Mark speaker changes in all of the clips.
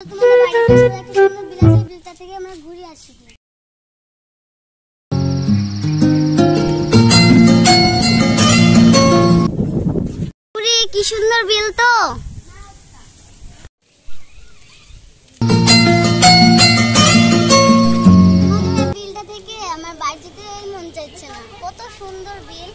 Speaker 1: কি সুন্দর বিল তো। বিলটা থেকে আমার বাড়ি যেতে মন চাইছে না, কত সুন্দর বিল।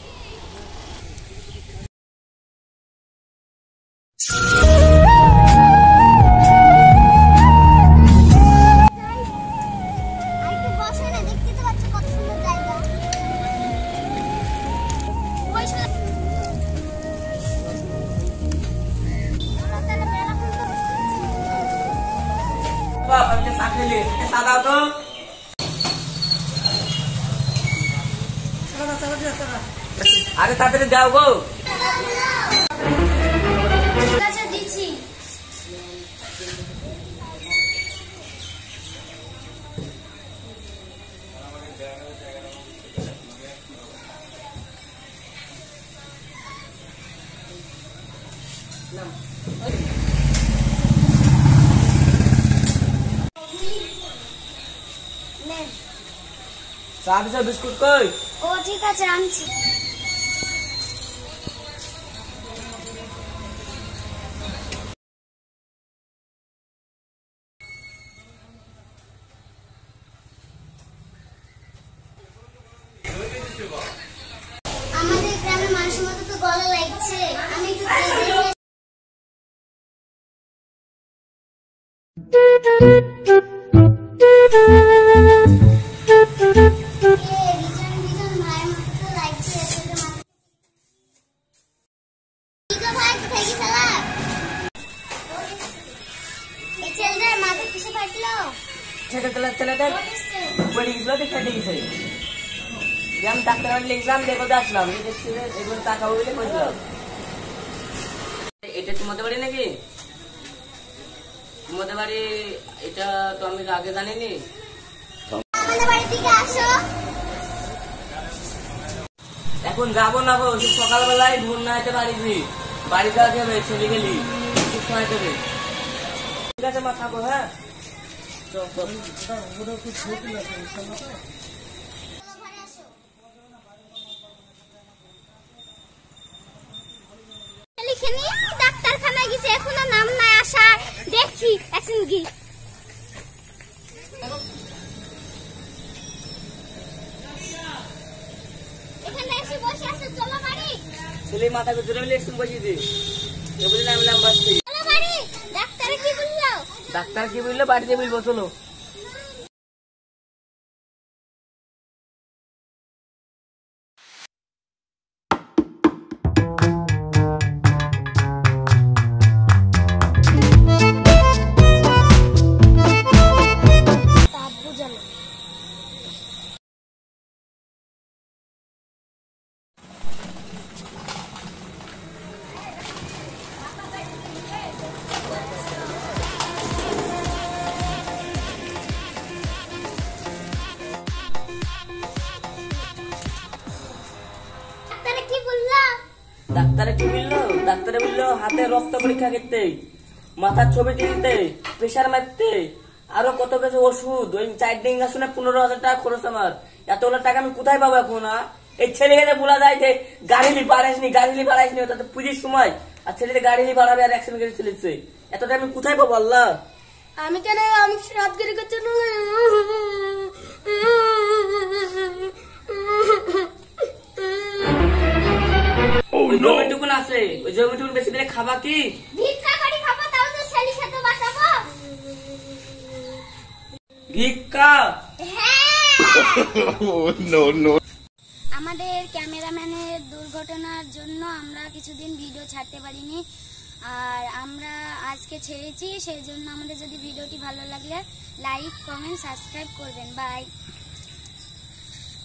Speaker 2: আরে তাড়াতাড়ি যাও গো।
Speaker 1: দিচ্ছি।
Speaker 2: চা দিছো, বিস্কুট কই?
Speaker 1: ও ঠিক আছে, আনছি। আমাদের গ্রামের মানুষের মতো তো গলা লাগছে, আমি একটু
Speaker 2: আমি ডাক্তার লিখলাম, দেখো আসলাম, এগুলো টাকা বলে বুঝলাম। এটা তোমাদের বাড়ি নাকি? তোমাদের বাড়ি এটা তো আমি আগে জানিনি। এখন যাবো না গো, সকালবেলায় ভোর না যেতে পারিনি, বাড়িতে আগে ছেলে গেলি সময় দেবে। ঠিক আছে মা, থাকো। হ্যাঁ
Speaker 1: ডাক্তারখানায় গেছে, এখনো নাম নাই আসা, দেখছি এখন কি।
Speaker 2: ছেলে মাথা জোরে মিলে একটু বসিয়ে দিই, আমি নাম বাঁচছি। ডাক্তার কি বললো? বাড়িতে বলবো, চলো। ডাক্তারে কি বললো? ডাক্তারে বললো হাতে রক্ত পরীক্ষা করতে, মাথার ছবি তুলতে, প্রেশার মারতে, আরো কত কিছু ওষুধ। ওই 4 দিন শুনে 15,000 টাকা খরচ আমার। এতগুলো টাকা আমি কোথায় পাবো এখন? এই ছেলে গেলে বলা যায় যে গাড়ি লি পারাইসনি, তাতে পুজোর সময়, আর ছেলেটা গাড়ি লি পারাবে আর অ্যাক্সিডেন্ট করে চলেছে। এতটা আমি কোথায় পাবো আল্লাহ?
Speaker 1: আমি কেন, আমি রাতগিরি করছি না।
Speaker 2: ওই জমিটুকুন আছে, ওই জমিটুকুন বেশি করে খাবা কি?
Speaker 1: ভিক্ষা করে খাবো, তাও তো ছেলের সাথে বাঁচাবো।
Speaker 2: ভিক্ষা?
Speaker 1: আমাদের ক্যামেরাম্যানের দুর্ঘটনার জন্য আমরা কিছুদিন ভিডিও ছাড়তে পারিনি, আর আমরা আজকে ছেড়েছি। সেই জন্য আমাদের যদি ভিডিওটি ভালো লাগলে লাইক, কমেন্ট, সাবস্ক্রাইব করবেন। বাই।